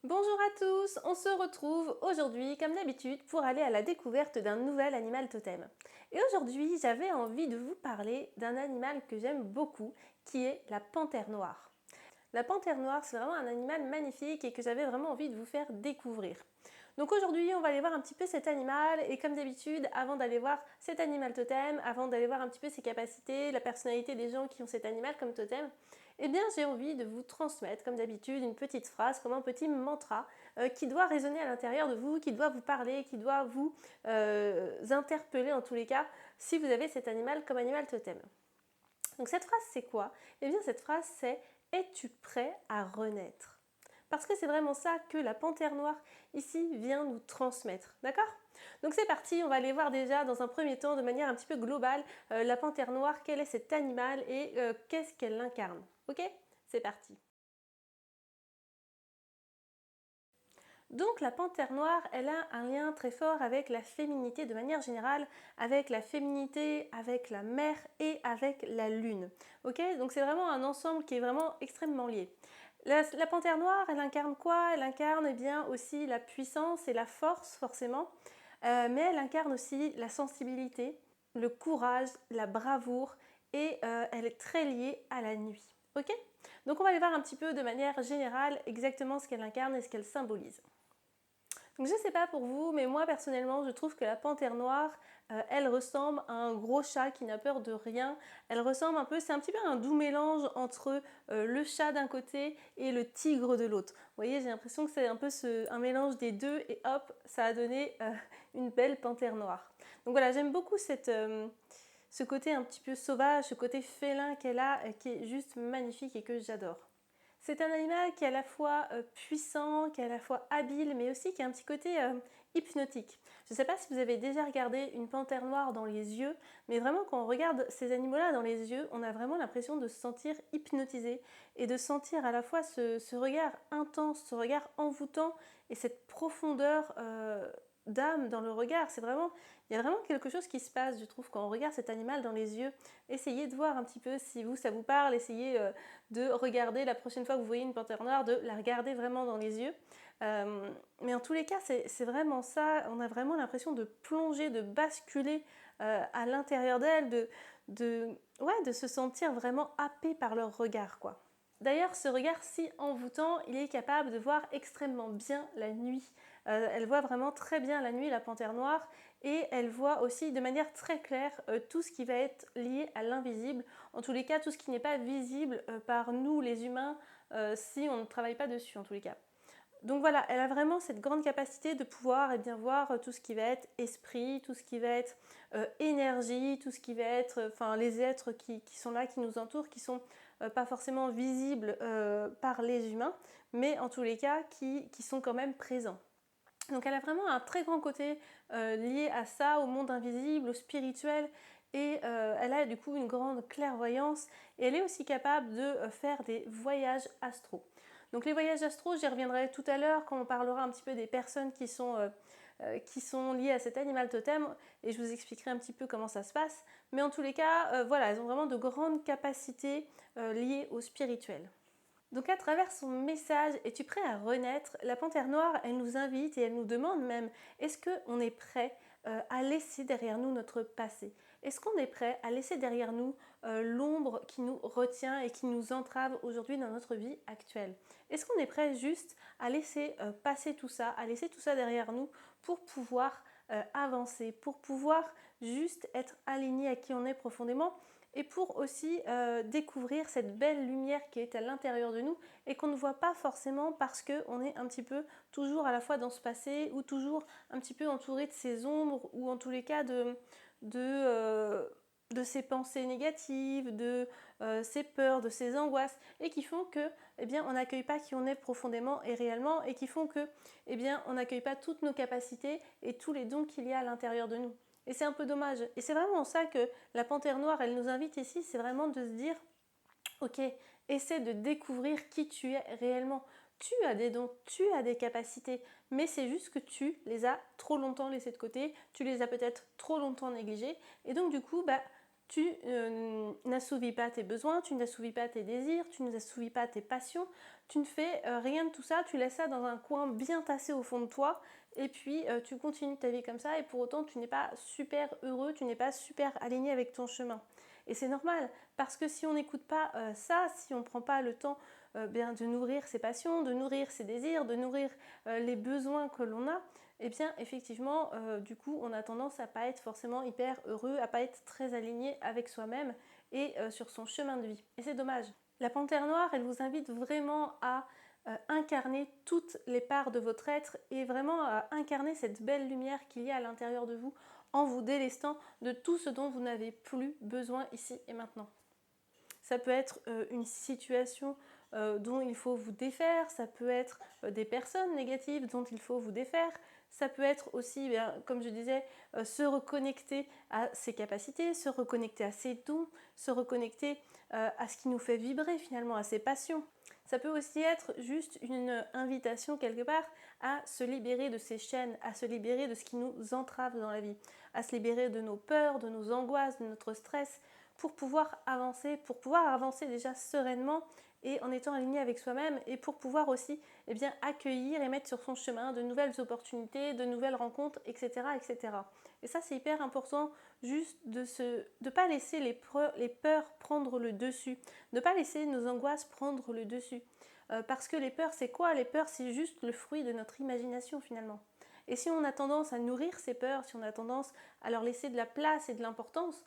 Bonjour à tous, on se retrouve aujourd'hui comme d'habitude pour aller à la découverte d'un nouvel animal totem. Et aujourd'hui j'avais envie de vous parler d'un animal que j'aime beaucoup qui est la panthère noire. La panthère noire c'est vraiment un animal magnifique et que j'avais vraiment envie de vous faire découvrir. Donc aujourd'hui on va aller voir un petit peu cet animal et comme d'habitude avant d'aller voir cet animal totem, avant d'aller voir un petit peu ses capacités, la personnalité des gens qui ont cet animal comme totem, eh bien j'ai envie de vous transmettre comme d'habitude une petite phrase comme un petit mantra qui doit résonner à l'intérieur de vous, qui doit vous parler, qui doit vous interpeller en tous les cas si vous avez cet animal comme animal totem. Donc cette phrase c'est quoi? Eh bien cette phrase c'est es-tu prêt à renaître? Parce que c'est vraiment ça que la panthère noire ici vient nous transmettre, d'accord? Donc c'est parti, on va aller voir déjà dans un premier temps de manière un petit peu globale la panthère noire, quel est cet animal et qu'est-ce qu'elle incarne, ok? C'est parti. Donc la panthère noire, elle a un lien très fort avec la féminité de manière générale, avec la féminité, avec la mer et avec la lune. Ok? Donc c'est vraiment un ensemble qui est vraiment extrêmement lié. La panthère noire, elle incarne quoi? Elle incarne eh bien aussi la puissance et la force forcément, mais elle incarne aussi la sensibilité, le courage, la bravoure et elle est très liée à la nuit. Ok? Donc on va aller voir un petit peu de manière générale exactement ce qu'elle incarne et ce qu'elle symbolise. Donc je sais pas pour vous, mais moi personnellement, je trouve que la panthère noire, elle ressemble à un gros chat qui n'a peur de rien. Elle ressemble un peu, c'est un petit peu un doux mélange entre le chat d'un côté et le tigre de l'autre. Vous voyez, j'ai l'impression que c'est un peu un mélange des deux et hop, ça a donné une belle panthère noire. Donc voilà, j'aime beaucoup ce côté un petit peu sauvage, ce côté félin qu'elle a, qui est juste magnifique et que j'adore. C'est un animal qui est à la fois puissant, qui est à la fois habile, mais aussi qui a un petit côté hypnotique. Je ne sais pas si vous avez déjà regardé une panthère noire dans les yeux, mais vraiment quand on regarde ces animaux-là dans les yeux, on a vraiment l'impression de se sentir hypnotisé et de sentir à la fois ce regard intense, ce regard envoûtant et cette profondeur d'âme dans le regard. Il y a vraiment quelque chose qui se passe, je trouve, quand on regarde cet animal dans les yeux. Essayez de voir un petit peu si ça vous parle, essayez de regarder la prochaine fois que vous voyez une panthère noire, de la regarder vraiment dans les yeux. Mais en tous les cas, c'est vraiment ça, on a vraiment l'impression de plonger, de basculer à l'intérieur d'elle, de se sentir vraiment happé par leur regard, quoi. D'ailleurs, ce regard si envoûtant, il est capable de voir extrêmement bien la nuit. Elle voit vraiment très bien la nuit, la panthère noire, et elle voit aussi de manière très claire tout ce qui va être lié à l'invisible. En tous les cas, tout ce qui n'est pas visible par nous, les humains, si on ne travaille pas dessus, en tous les cas. Donc voilà, elle a vraiment cette grande capacité de pouvoir bien, voir tout ce qui va être esprit, tout ce qui va être énergie, tout ce qui va être les êtres qui sont là, qui nous entourent, qui sont pas forcément visibles par les humains, mais en tous les cas qui sont quand même présents. Donc elle a vraiment un très grand côté lié à ça, au monde invisible, au spirituel, et elle a du coup une grande clairvoyance et elle est aussi capable de faire des voyages astro. Donc les voyages astro, j'y reviendrai tout à l'heure quand on parlera un petit peu des personnes qui sont liées à cet animal totem et je vous expliquerai un petit peu comment ça se passe. Mais en tous les cas, voilà, elles ont vraiment de grandes capacités liées au spirituel. Donc à travers son message « Es-tu prêt à renaître ?», la panthère noire, elle nous invite et elle nous demande même « Est-ce qu'on est prêt à laisser derrière nous notre passé ? Est-ce qu'on est prêt à laisser derrière nous l'ombre qui nous retient et qui nous entrave aujourd'hui dans notre vie actuelle ? Est-ce qu'on est prêt juste à laisser passer tout ça, à laisser tout ça derrière nous pour pouvoir avancer, pour pouvoir juste être aligné à qui on est profondément et pour aussi découvrir cette belle lumière qui est à l'intérieur de nous et qu'on ne voit pas forcément parce qu'on est un petit peu toujours à la fois dans ce passé ou toujours un petit peu entouré de ces ombres ou en tous les cas de ces pensées négatives, de ces peurs, de ces angoisses et qui font que eh bien, on n'accueille pas qui on est profondément et réellement et qui font que eh bien, on n'accueille pas toutes nos capacités et tous les dons qu'il y a à l'intérieur de nous. Et c'est un peu dommage. Et c'est vraiment ça que la panthère noire, elle nous invite ici, c'est vraiment de se dire, ok, essaie de découvrir qui tu es réellement. Tu as des dons, tu as des capacités, mais c'est juste que tu les as trop longtemps laissés de côté, tu les as peut-être trop longtemps négligés, et donc du coup, tu n'assouvis pas tes besoins, tu n'assouvis pas tes désirs, tu n'assouvis pas tes passions, tu ne fais rien de tout ça, tu laisses ça dans un coin bien tassé au fond de toi et puis tu continues ta vie comme ça et pour autant tu n'es pas super heureux, tu n'es pas super aligné avec ton chemin. Et c'est normal parce que si on n'écoute pas ça, si on ne prend pas le temps bien, de nourrir ses passions, de nourrir ses désirs, de nourrir les besoins que l'on a, et bien effectivement du coup on a tendance à pas être forcément hyper heureux, à pas être très aligné avec soi-même et sur son chemin de vie. Et c'est dommage. La Panthère Noire, elle vous invite vraiment à incarner toutes les parts de votre être et vraiment à incarner cette belle lumière qu'il y a à l'intérieur de vous en vous délestant de tout ce dont vous n'avez plus besoin ici et maintenant. Ça peut être une situation dont il faut vous défaire, ça peut être des personnes négatives dont il faut vous défaire, ça peut être aussi, bien, comme je disais, se reconnecter à ses capacités, se reconnecter à ses dons, se reconnecter à ce qui nous fait vibrer finalement, à ses passions. Ça peut aussi être juste une invitation quelque part à se libérer de ces chaînes, à se libérer de ce qui nous entrave dans la vie, à se libérer de nos peurs, de nos angoisses, de notre stress, pour pouvoir avancer déjà sereinement et en étant aligné avec soi-même et pour pouvoir aussi accueillir et mettre sur son chemin de nouvelles opportunités, de nouvelles rencontres, etc. etc. Et ça c'est hyper important juste de ne pas laisser les peurs prendre le dessus, de ne pas laisser nos angoisses prendre le dessus. Parce que les peurs c'est quoi? Les peurs c'est juste le fruit de notre imagination finalement. Et si on a tendance à nourrir ces peurs, si on a tendance à leur laisser de la place et de l'importance,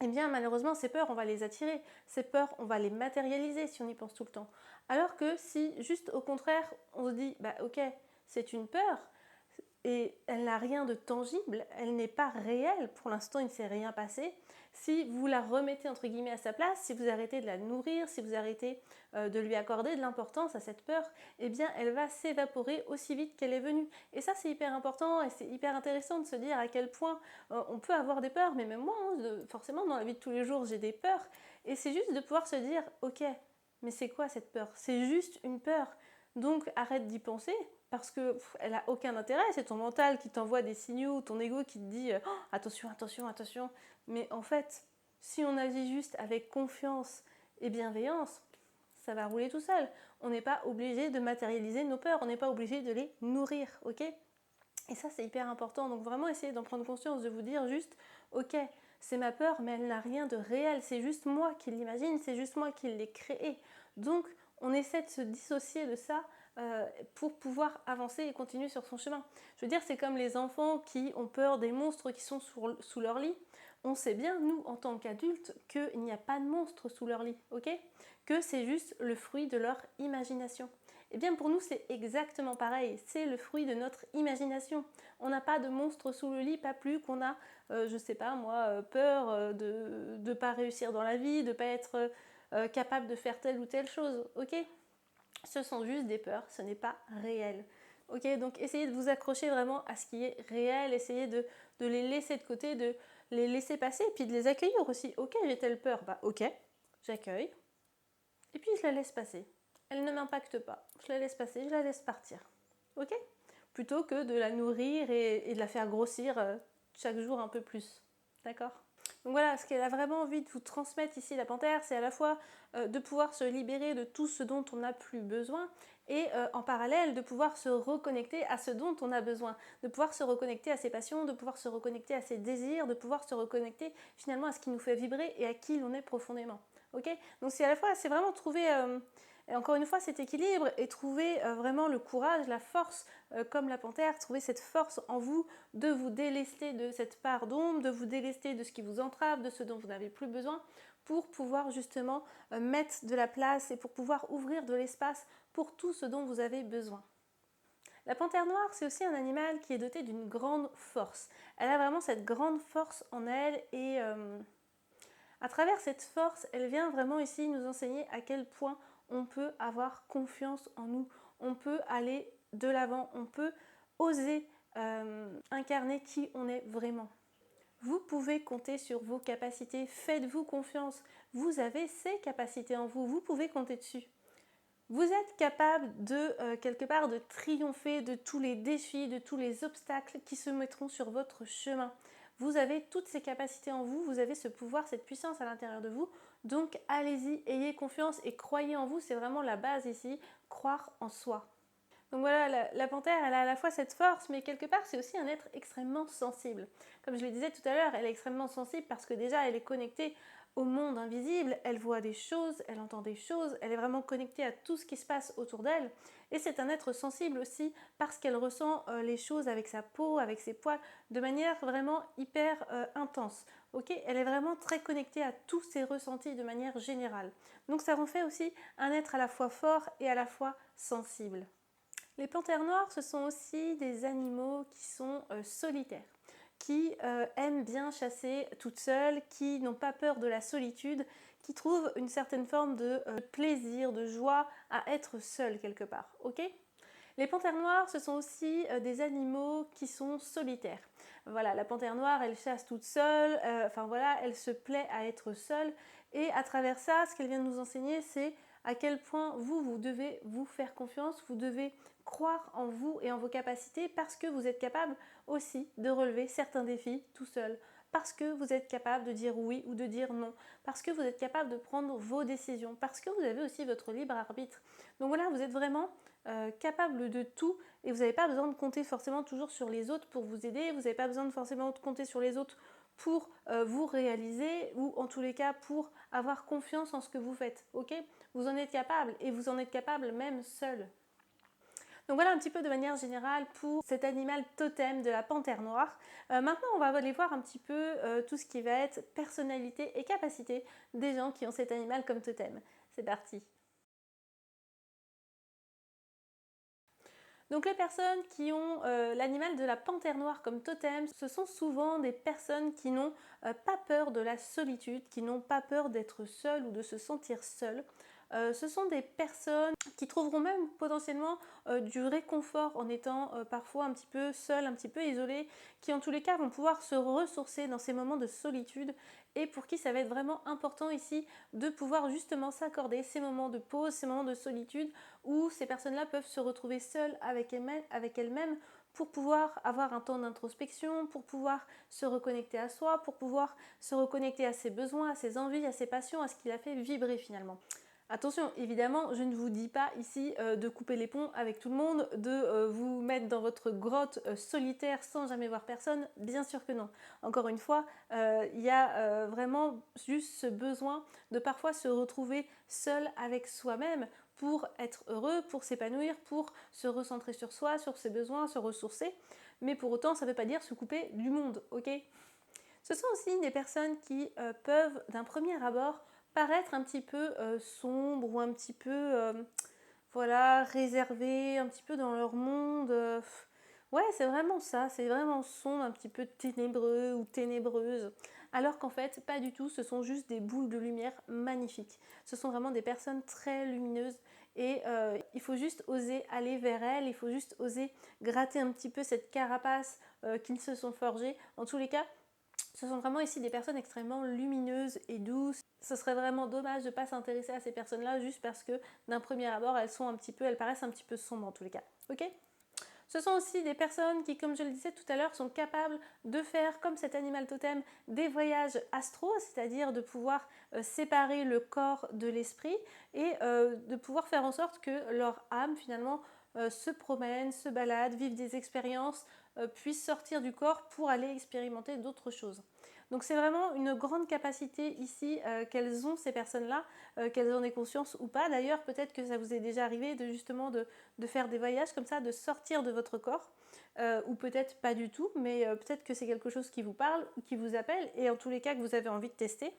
eh bien malheureusement ces peurs on va les attirer, ces peurs on va les matérialiser si on y pense tout le temps. Alors que si juste au contraire on se dit bah ok c'est une peur et elle n'a rien de tangible, elle n'est pas réelle, pour l'instant il ne s'est rien passé, si vous la remettez entre guillemets à sa place, si vous arrêtez de la nourrir, si vous arrêtez de lui accorder de l'importance à cette peur, eh bien elle va s'évaporer aussi vite qu'elle est venue. Et ça c'est hyper important et c'est hyper intéressant de se dire à quel point on peut avoir des peurs, mais même moi, forcément dans la vie de tous les jours j'ai des peurs, et c'est juste de pouvoir se dire ok, mais c'est quoi cette peur? C'est juste une peur, donc arrête d'y penser, parce qu'elle n'a aucun intérêt, c'est ton mental qui t'envoie des signaux, ton ego qui te dit oh, attention, attention, attention. Mais en fait, si on agit juste avec confiance et bienveillance, ça va rouler tout seul. On n'est pas obligé de matérialiser nos peurs, on n'est pas obligé de les nourrir, ok? Et ça c'est hyper important, donc vraiment essayez d'en prendre conscience, de vous dire juste ok, c'est ma peur mais elle n'a rien de réel, c'est juste moi qui l'imagine, c'est juste moi qui l'ai créé. Donc on essaie de se dissocier de ça pour pouvoir avancer et continuer sur son chemin. Je veux dire, c'est comme les enfants qui ont peur des monstres qui sont sous leur lit. On sait bien, nous, en tant qu'adultes, qu'il n'y a pas de monstres sous leur lit, ok? Que c'est juste le fruit de leur imagination. Eh bien, pour nous, c'est exactement pareil. C'est le fruit de notre imagination. On n'a pas de monstre sous le lit, pas plus qu'on a, je sais pas moi, peur de ne pas réussir dans la vie, de ne pas être capable de faire telle ou telle chose, ok? Ce sont juste des peurs, ce n'est pas réel. Ok, donc essayez de vous accrocher vraiment à ce qui est réel, essayez de les laisser de côté, de les laisser passer, et puis de les accueillir aussi. Ok, j'ai telle peur, bah ok, j'accueille, et puis je la laisse passer. Elle ne m'impacte pas, je la laisse passer, je la laisse partir. Ok? Plutôt que de la nourrir et de la faire grossir chaque jour un peu plus. D'accord? Donc voilà, ce qu'elle a vraiment envie de vous transmettre ici, la panthère, c'est à la fois de pouvoir se libérer de tout ce dont on n'a plus besoin et en parallèle de pouvoir se reconnecter à ce dont on a besoin, de pouvoir se reconnecter à ses passions, de pouvoir se reconnecter à ses désirs, de pouvoir se reconnecter finalement à ce qui nous fait vibrer et à qui l'on est profondément. Ok? Donc c'est à la fois, c'est vraiment trouver... et encore une fois, cet équilibre et trouver vraiment le courage, la force, comme la panthère, trouver cette force en vous de vous délester de cette part d'ombre, de vous délester de ce qui vous entrave, de ce dont vous n'avez plus besoin, pour pouvoir justement mettre de la place et pour pouvoir ouvrir de l'espace pour tout ce dont vous avez besoin. La panthère noire, c'est aussi un animal qui est doté d'une grande force. Elle a vraiment cette grande force en elle et à travers cette force, elle vient vraiment ici nous enseigner à quel point on peut avoir confiance en nous, on peut aller de l'avant, on peut oser incarner qui on est vraiment. Vous pouvez compter sur vos capacités, faites-vous confiance, vous avez ces capacités en vous, vous pouvez compter dessus. Vous êtes capable de, quelque part, de triompher de tous les défis, de tous les obstacles qui se mettront sur votre chemin. vous avez toutes ces capacités en vous, vous avez ce pouvoir, cette puissance à l'intérieur de vous. Donc allez-y, ayez confiance et croyez en vous, c'est vraiment la base ici, croire en soi. Donc voilà, la panthère, elle a à la fois cette force, mais quelque part, c'est aussi un être extrêmement sensible. Comme je le disais tout à l'heure, elle est extrêmement sensible parce que déjà, elle est connectée au monde invisible, elle voit des choses, elle entend des choses, elle est vraiment connectée à tout ce qui se passe autour d'elle. Et c'est un être sensible aussi parce qu'elle ressent les choses avec sa peau, avec ses poils, de manière vraiment hyper intense. Okay, elle est vraiment très connectée à tous ses ressentis de manière générale. Donc ça en fait aussi un être à la fois fort et à la fois sensible. Les panthères noires, ce sont aussi des animaux qui sont solitaires, qui aiment bien chasser toutes seules, qui n'ont pas peur de la solitude, qui trouvent une certaine forme de plaisir, de joie à être seules quelque part. Okay, les panthères noires, ce sont aussi des animaux qui sont solitaires. Voilà, la panthère noire, elle chasse toute seule, enfin voilà, elle se plaît à être seule. Et à travers ça, ce qu'elle vient de nous enseigner, c'est à quel point vous devez vous faire confiance, vous devez croire en vous et en vos capacités parce que vous êtes capable aussi de relever certains défis tout seul. Parce que vous êtes capable de dire oui ou de dire non. Parce que vous êtes capable de prendre vos décisions. Parce que vous avez aussi votre libre arbitre. Donc voilà, vous êtes vraiment capable de tout et vous n'avez pas besoin de compter forcément toujours sur les autres pour vous aider, vous n'avez pas besoin de forcément compter sur les autres pour vous réaliser ou en tous les cas pour avoir confiance en ce que vous faites. Ok, vous en êtes capable et vous en êtes capable même seul. Donc voilà un petit peu de manière générale pour cet animal totem de la panthère noire. Maintenant on va aller voir un petit peu tout ce qui va être personnalité et capacité des gens qui ont cet animal comme totem. C'est parti. Donc les personnes qui ont l'animal de la panthère noire comme totem, ce sont souvent des personnes qui n'ont pas peur de la solitude, qui n'ont pas peur d'être seules ou de se sentir seules. Ce sont des personnes qui trouveront même potentiellement du réconfort en étant parfois un petit peu seules, un petit peu isolées, qui en tous les cas vont pouvoir se ressourcer dans ces moments de solitude et pour qui ça va être vraiment important ici de pouvoir justement s'accorder ces moments de pause, ces moments de solitude où ces personnes-là peuvent se retrouver seules avec elles-mêmes pour pouvoir avoir un temps d'introspection, pour pouvoir se reconnecter à soi, pour pouvoir se reconnecter à ses besoins, à ses envies, à ses passions, à ce qui la fait vibrer finalement. Attention, évidemment, je ne vous dis pas ici de couper les ponts avec tout le monde, de vous mettre dans votre grotte solitaire sans jamais voir personne, bien sûr que non. Encore une fois, il y a vraiment juste ce besoin de parfois se retrouver seul avec soi-même pour être heureux, pour s'épanouir, pour se recentrer sur soi, sur ses besoins, se ressourcer. Mais pour autant, ça ne veut pas dire se couper du monde, ok ? Ce sont aussi des personnes qui peuvent, d'un premier abord, paraître un petit peu sombres ou un petit peu voilà, réservées, un petit peu dans leur monde. Ouais, c'est vraiment ça, c'est vraiment sombre, un petit peu ténébreux ou ténébreuse. Alors qu'en fait, pas du tout, ce sont juste des boules de lumière magnifiques. Ce sont vraiment des personnes très lumineuses et il faut juste oser aller vers elles, il faut juste oser gratter un petit peu cette carapace qu'ils se sont forgées. En tous les cas, ce sont vraiment ici des personnes extrêmement lumineuses et douces. Ce serait vraiment dommage de ne pas s'intéresser à ces personnes-là juste parce que d'un premier abord, elles paraissent un petit peu sombres en tous les cas. Ok ? Ce sont aussi des personnes qui, comme je le disais tout à l'heure, sont capables de faire, comme cet animal totem, des voyages astro, c'est-à-dire de pouvoir séparer le corps de l'esprit et de pouvoir faire en sorte que leur âme, finalement, se promène, se balade, vive des expériences, puisse sortir du corps pour aller expérimenter d'autres choses. Donc c'est vraiment une grande capacité ici qu'elles ont ces personnes-là, qu'elles en aient conscience ou pas. D'ailleurs, peut-être que ça vous est déjà arrivé de justement de faire des voyages comme ça, de sortir de votre corps, ou peut-être pas du tout, mais peut-être que c'est quelque chose qui vous parle ou qui vous appelle, et en tous les cas que vous avez envie de tester.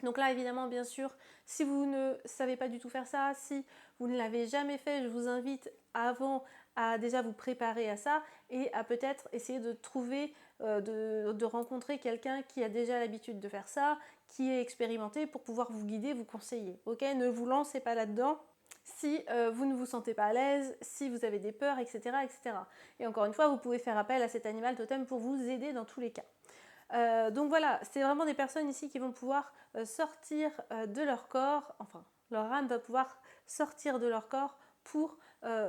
Donc là, évidemment, bien sûr, si vous ne savez pas du tout faire ça, si vous ne l'avez jamais fait, je vous invite avant à déjà vous préparer à ça et à peut-être essayer de trouver, de rencontrer quelqu'un qui a déjà l'habitude de faire ça, qui est expérimenté pour pouvoir vous guider, vous conseiller. Ok, ne vous lancez pas là-dedans si vous ne vous sentez pas à l'aise, si vous avez des peurs, etc., etc. Et encore une fois, vous pouvez faire appel à cet animal totem pour vous aider dans tous les cas. Donc voilà, c'est vraiment des personnes ici qui vont pouvoir sortir de leur corps, enfin leur âme va pouvoir sortir de leur corps pour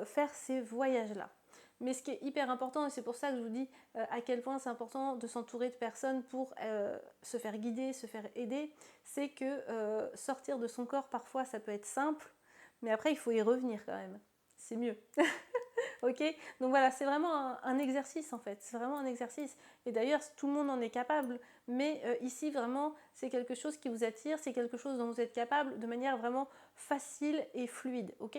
faire ces voyages-là. Mais ce qui est hyper important, et c'est pour ça que je vous dis à quel point c'est important de s'entourer de personnes pour se faire guider, se faire aider, c'est que sortir de son corps, parfois, ça peut être simple, mais après, il faut y revenir quand même. C'est mieux. Ok, donc voilà, c'est vraiment un exercice en fait, c'est vraiment un exercice. Et d'ailleurs, tout le monde en est capable, mais ici vraiment, c'est quelque chose qui vous attire, c'est quelque chose dont vous êtes capable de manière vraiment facile et fluide, ok?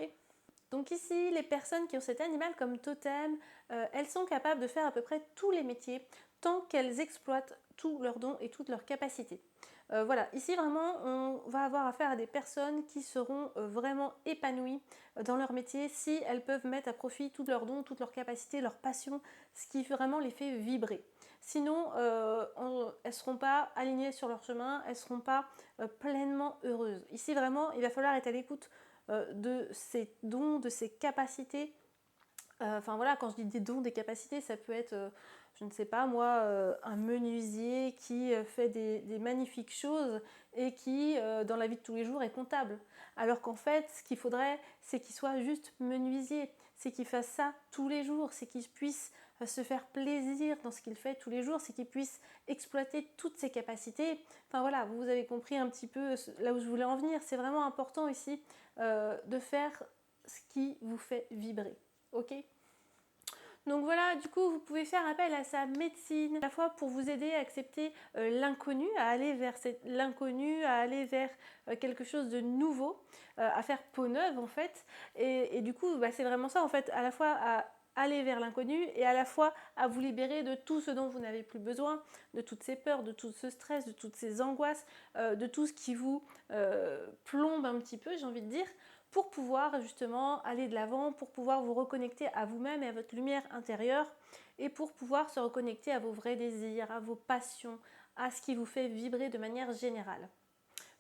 Donc ici, les personnes qui ont cet animal comme totem, elles sont capables de faire à peu près tous les métiers tant qu'elles exploitent tous leurs dons et toutes leurs capacités. Voilà, ici vraiment, on va avoir affaire à des personnes qui seront vraiment épanouies dans leur métier si elles peuvent mettre à profit tous leurs dons, toutes leurs capacités, leurs passions, ce qui vraiment les fait vibrer. Sinon, elles ne seront pas alignées sur leur chemin, elles ne seront pas pleinement heureuses. Ici vraiment, il va falloir être à l'écoute de ses dons, de ses capacités. Enfin voilà, quand je dis des dons, des capacités, ça peut être, je ne sais pas moi, un menuisier qui fait des magnifiques choses et qui, dans la vie de tous les jours, est comptable. Alors qu'en fait, ce qu'il faudrait, c'est qu'il soit juste menuisier, c'est qu'il fasse ça tous les jours, c'est qu'il puisse se faire plaisir dans ce qu'il fait tous les jours, c'est qu'il puisse exploiter toutes ses capacités. Enfin voilà, vous avez compris un petit peu là où je voulais en venir. C'est vraiment important ici de faire ce qui vous fait vibrer. Ok? Donc voilà, du coup, vous pouvez faire appel à sa médecine, à la fois pour vous aider à accepter l'inconnu, à aller vers l'inconnu, à aller vers quelque chose de nouveau, à faire peau neuve en fait. Et du coup, bah, c'est vraiment ça en fait, à la fois à aller vers l'inconnu et à la fois à vous libérer de tout ce dont vous n'avez plus besoin, de toutes ces peurs, de tout ce stress, de toutes ces angoisses, de tout ce qui vous plombe un petit peu, j'ai envie de dire, pour pouvoir justement aller de l'avant, pour pouvoir vous reconnecter à vous-même et à votre lumière intérieure et pour pouvoir se reconnecter à vos vrais désirs, à vos passions, à ce qui vous fait vibrer de manière générale.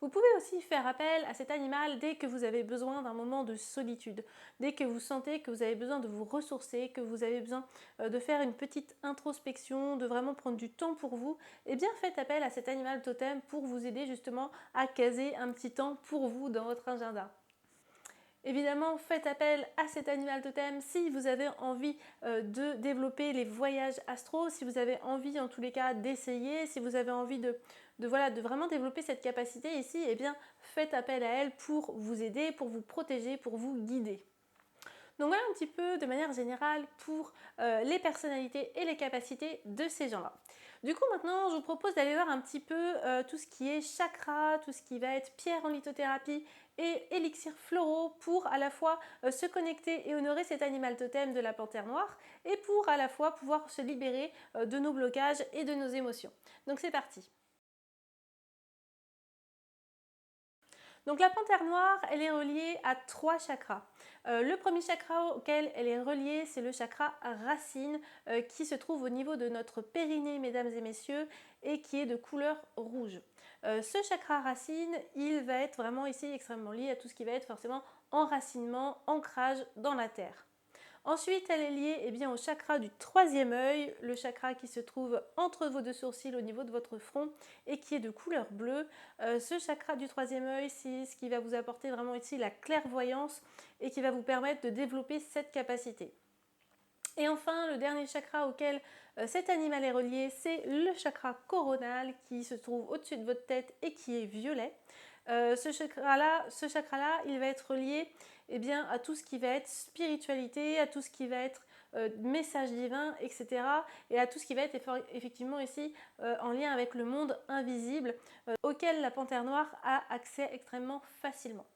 Vous pouvez aussi faire appel à cet animal dès que vous avez besoin d'un moment de solitude, dès que vous sentez que vous avez besoin de vous ressourcer, que vous avez besoin de faire une petite introspection, de vraiment prendre du temps pour vous, et bien faites appel à cet animal totem pour vous aider justement à caser un petit temps pour vous dans votre agenda. Évidemment, faites appel à cet animal totem si vous avez envie de développer les voyages astro, si vous avez envie en tous les cas d'essayer, si vous avez envie de vraiment développer cette capacité ici, eh bien faites appel à elle pour vous aider, pour vous protéger, pour vous guider. Donc voilà un petit peu de manière générale pour les personnalités et les capacités de ces gens-là. Du coup maintenant je vous propose d'aller voir un petit peu tout ce qui est chakra, tout ce qui va être pierre en lithothérapie et élixirs floraux pour à la fois se connecter et honorer cet animal totem de la panthère noire et pour à la fois pouvoir se libérer de nos blocages et de nos émotions. Donc c'est parti. Donc la panthère noire, elle est reliée à 3 chakras. Le premier chakra auquel elle est reliée, c'est le chakra racine qui se trouve au niveau de notre périnée, mesdames et messieurs, et qui est de couleur rouge. Ce chakra racine, il va être vraiment ici extrêmement lié à tout ce qui va être forcément enracinement, ancrage dans la terre. Ensuite, elle est liée au chakra du troisième œil, le chakra qui se trouve entre vos deux sourcils au niveau de votre front et qui est de couleur bleue. Ce chakra du troisième œil, c'est ce qui va vous apporter vraiment ici la clairvoyance et qui va vous permettre de développer cette capacité. Et enfin, le dernier chakra auquel cet animal est relié, c'est le chakra coronal qui se trouve au-dessus de votre tête et qui est violet. Ce chakra-là, il va être relié à tout ce qui va être spiritualité, à tout ce qui va être message divin, etc. Et à tout ce qui va être effectivement ici en lien avec le monde invisible auquel la panthère noire a accès extrêmement facilement.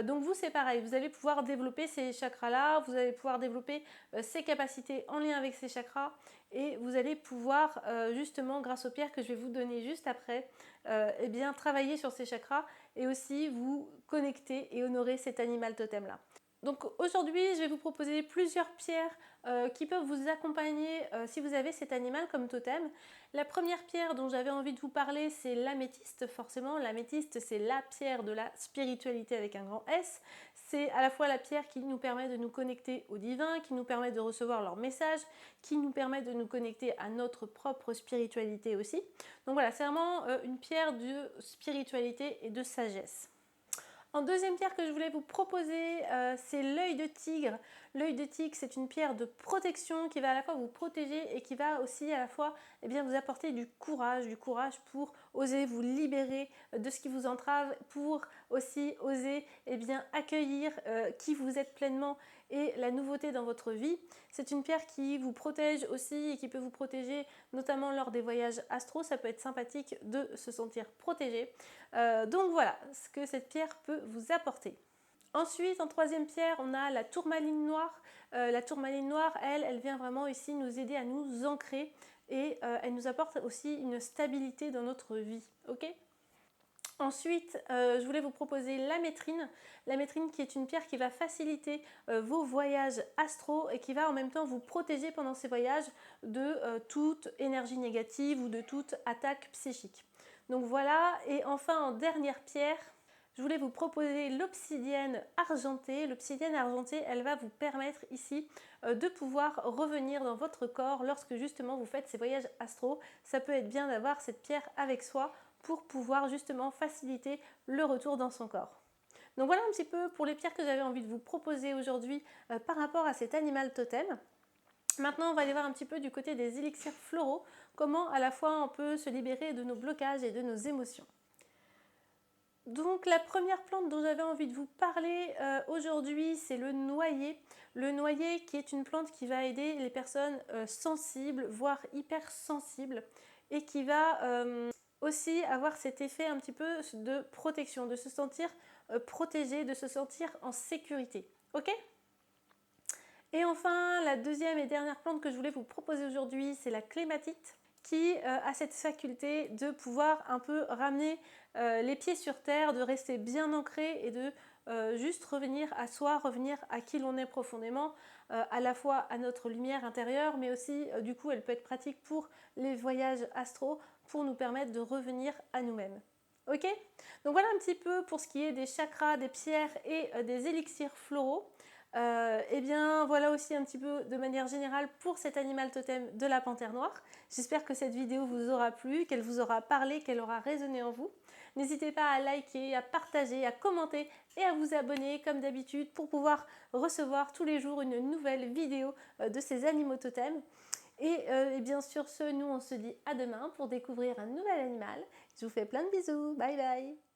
Donc vous c'est pareil, vous allez pouvoir développer ces chakras-là, vous allez pouvoir développer ces capacités en lien avec ces chakras et vous allez pouvoir justement grâce aux pierres que je vais vous donner juste après, travailler sur ces chakras et aussi vous connecter et honorer cet animal totem-là. Donc aujourd'hui, je vais vous proposer plusieurs pierres qui peuvent vous accompagner si vous avez cet animal comme totem. La première pierre dont j'avais envie de vous parler, c'est l'améthyste. Forcément, l'améthyste, c'est la pierre de la spiritualité avec un grand S. C'est à la fois la pierre qui nous permet de nous connecter au divin, qui nous permet de recevoir leur message, qui nous permet de nous connecter à notre propre spiritualité aussi. Donc voilà, c'est vraiment une pierre de spiritualité et de sagesse. En deuxième pierre que je voulais vous proposer, c'est l'œil de tigre. L'œil de tigre, c'est une pierre de protection qui va à la fois vous protéger et qui va aussi à la fois vous apporter du courage pour oser vous libérer de ce qui vous entrave, pour aussi oser accueillir qui vous êtes pleinement et la nouveauté dans votre vie. C'est une pierre qui vous protège aussi et qui peut vous protéger notamment lors des voyages astro. Ça peut être sympathique de se sentir protégé. Donc voilà ce que cette pierre peut vous apporter. Ensuite, en troisième pierre, on a la tourmaline noire. La tourmaline noire, elle vient vraiment ici nous aider à nous ancrer et elle nous apporte aussi une stabilité dans notre vie. Ok ? Ensuite, je voulais vous proposer la métrine qui est une pierre qui va faciliter vos voyages astro et qui va en même temps vous protéger pendant ces voyages de toute énergie négative ou de toute attaque psychique. Donc voilà, et enfin en dernière pierre, je voulais vous proposer l'obsidienne argentée. L'obsidienne argentée, elle va vous permettre ici de pouvoir revenir dans votre corps lorsque justement vous faites ces voyages astro. Ça peut être bien d'avoir cette pierre avec soi pour pouvoir justement faciliter le retour dans son corps. Donc voilà un petit peu pour les pierres que j'avais envie de vous proposer aujourd'hui par rapport à cet animal totem. Maintenant, on va aller voir un petit peu du côté des élixirs floraux, comment à la fois on peut se libérer de nos blocages et de nos émotions. Donc la première plante dont j'avais envie de vous parler aujourd'hui, c'est le noyer. Le noyer qui est une plante qui va aider les personnes sensibles, voire hypersensibles, et qui va aussi avoir cet effet un petit peu de protection, de se sentir protégé, de se sentir en sécurité. Ok ? Et enfin, la deuxième et dernière plante que je voulais vous proposer aujourd'hui, c'est la clématite qui a cette faculté de pouvoir un peu ramener les pieds sur terre, de rester bien ancré et de juste revenir à soi, revenir à qui l'on est profondément, à la fois à notre lumière intérieure, mais aussi du coup elle peut être pratique pour les voyages astro, pour nous permettre de revenir à nous-mêmes. Ok ? Donc voilà un petit peu pour ce qui est des chakras, des pierres et des élixirs floraux. Et bien voilà aussi un petit peu de manière générale pour cet animal totem de la panthère noire. J'espère que cette vidéo vous aura plu, qu'elle vous aura parlé, qu'elle aura résonné en vous. N'hésitez pas à liker, à partager, à commenter et à vous abonner comme d'habitude pour pouvoir recevoir tous les jours une nouvelle vidéo de ces animaux totems. Et bien sur ce, nous on se dit à demain pour découvrir un nouvel animal. Je vous fais plein de bisous, bye bye.